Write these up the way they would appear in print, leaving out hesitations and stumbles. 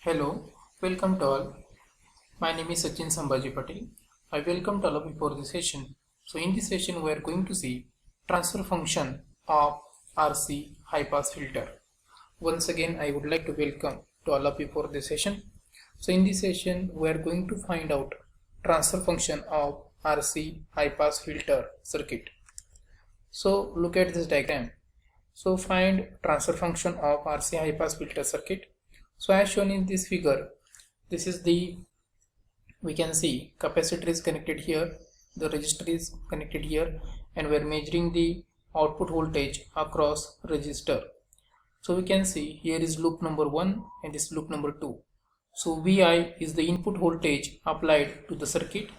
Hello, welcome to all. My name is Sachin Sambhaji Patel. I welcome to all of you for this session. So in this session we are going to see transfer function of RC high pass filter. Once again I would like to welcome to all of you for this session. So in this session we are going to find out transfer function of RC high pass filter circuit. So look at this diagram. So find transfer function of RC high pass filter circuit. So as shown in this figure, this is we can see capacitor is connected here, the resistor is connected here, and we are measuring the output voltage across resistor. So we can see here is loop number 1 and this loop number 2. So Vi is the input voltage applied to the circuit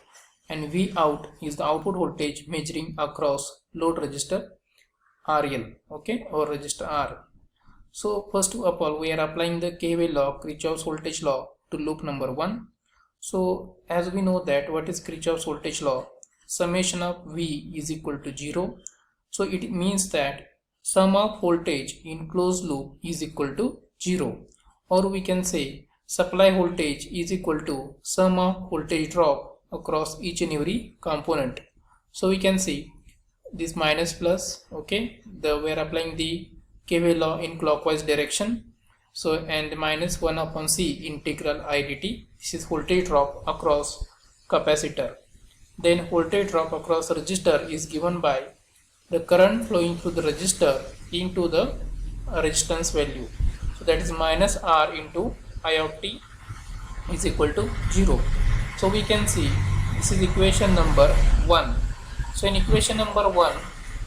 and V out is the output voltage measuring across load resistor RL, okay, or resistor R. So first of all we are applying the KVL law, Kirchhoff's voltage law, to loop number 1. So as we know that what is Kirchhoff's voltage law, summation of V is equal to 0. So it means that sum of voltage in closed loop is equal to 0, or we can say supply voltage is equal to sum of voltage drop across each and every component. So we can see this minus plus, okay, we are applying the KVL law in clockwise direction. So and minus 1 upon C integral I dt, this is voltage drop across capacitor. Then voltage drop across resistor is given by the current flowing through the resistor into the resistance value. So that is minus R into I of t is equal to 0. So we can see this is equation number 1. So in equation number 1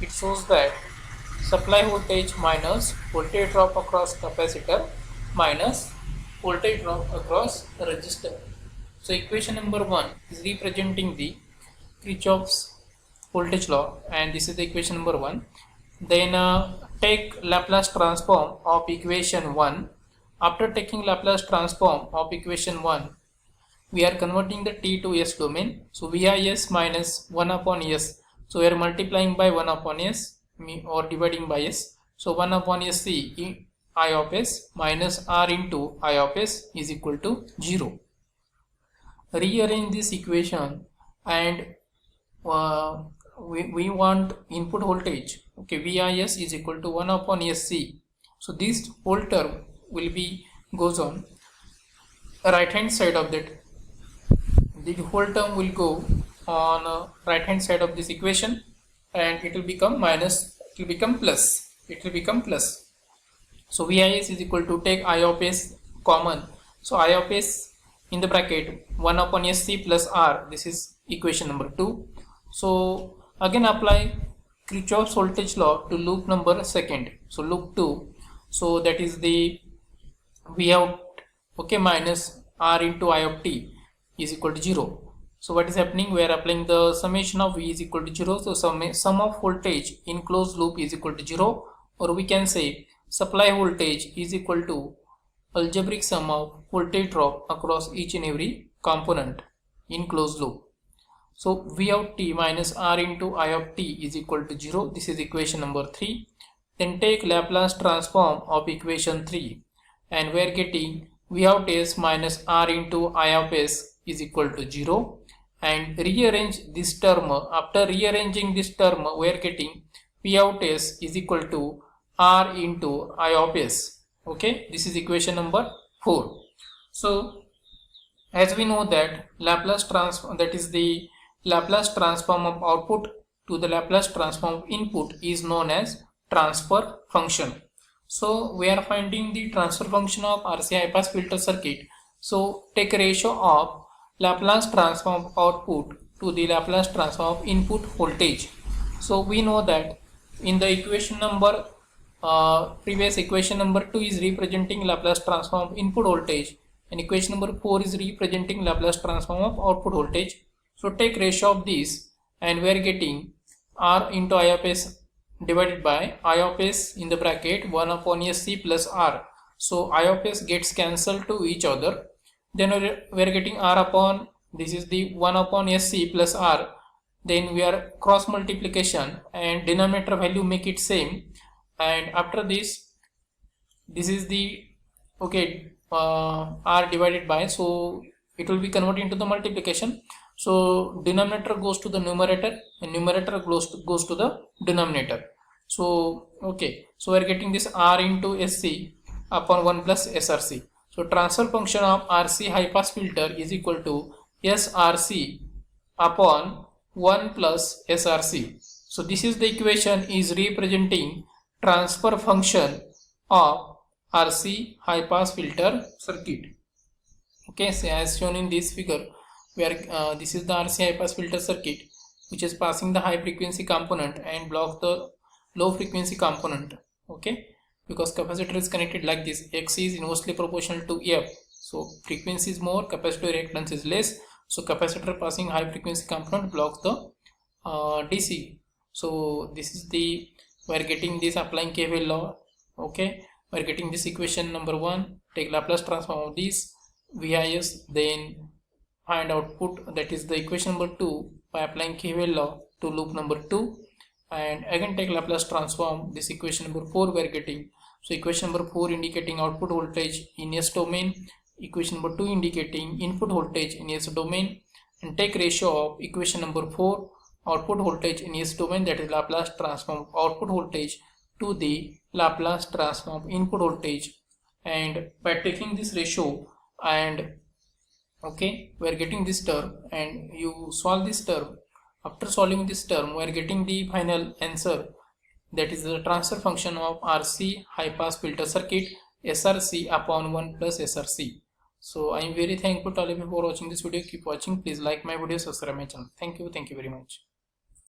it shows that supply voltage minus voltage drop across capacitor minus voltage drop across resistor. So equation number 1 is representing the Kirchhoff's voltage law, and this is the equation number 1. Then take Laplace transform of equation 1. After taking Laplace transform of equation 1, we are converting the t to s domain. So VIS minus 1 upon s. So we are multiplying by 1 upon s or dividing by s. So 1 upon s c I of s minus r into I of s is equal to 0. Rearrange this equation and we want input voltage, okay, VIS is equal to 1 upon sc. So this whole term will be goes on right hand side of that. The whole term will go on right hand side of this equation, and it will become minus, it will become plus, it will become plus. So VIS is equal to, take I of s common, so I of s in the bracket 1 upon sc plus r, this is equation number 2. So again apply Kirchhoff's voltage law to loop number 2nd, so loop 2. So that is the V out, okay, minus r into I of t is equal to 0. So what is happening, we are applying the summation of V is equal to 0. So sum of voltage in closed loop is equal to 0, or we can say supply voltage is equal to algebraic sum of voltage drop across each and every component in closed loop. So V out t minus r into I of t is equal to 0. This is equation number 3. Then take Laplace transform of equation 3, and we are getting V out s minus r into I of s is equal to 0, and rearrange this term. After rearranging this term, we are getting P out s is equal to r into I of s, okay, this is equation number 4. So as we know that Laplace transform, that is the Laplace transform of output to the Laplace transform of input, is known as transfer function. So we are finding the transfer function of RC high pass filter circuit. So take a ratio of Laplace transform of output to the Laplace transform of input voltage. So we know that in the equation number previous equation number 2 is representing Laplace transform of input voltage, and equation number 4 is representing Laplace transform of output voltage. So take ratio of these, and we are getting r into I of s divided by I of s in the bracket 1 upon sc plus r. So I of s gets cancelled to each other. Then we are getting r upon, this is the 1 upon sc plus r. Then we are cross multiplication and denominator value make it same, and after this is the, okay, r divided by, so it will be converted into the multiplication. So denominator goes to the numerator and numerator goes to the denominator. So okay, so we are getting this r into sc upon 1 plus src. So transfer function of RC high pass filter is equal to src upon 1 plus src. So this is the equation is representing transfer function of RC high pass filter circuit. Okay, so as shown in this figure, where this is the RC high pass filter circuit which is passing the high frequency component and block the low frequency component. Okay, because capacitor is connected like this, X is inversely proportional to F. So frequency is more, capacitor reactance is less. So capacitor passing high frequency component blocks the DC. So this is the, we are getting this applying KVL law. Okay, we are getting this equation number 1, take Laplace transform of this VIS, then find output, that is the equation number 2 by applying KVL law to loop number 2, and again take Laplace transform this equation number 4 we are getting. So equation number 4 indicating output voltage in S domain, equation number 2 indicating input voltage in S domain, and take ratio of equation number 4 output voltage in S domain, that is Laplace transform output voltage to the Laplace transform input voltage. And by taking this ratio and okay, we are getting this term and you solve this term. After solving this term, we are getting the final answer, that is the transfer function of RC high pass filter circuit SRC upon 1 plus SRC. So I am very thankful to all of you for watching this video. Keep watching. Please like my video, subscribe my channel. Thank you very much.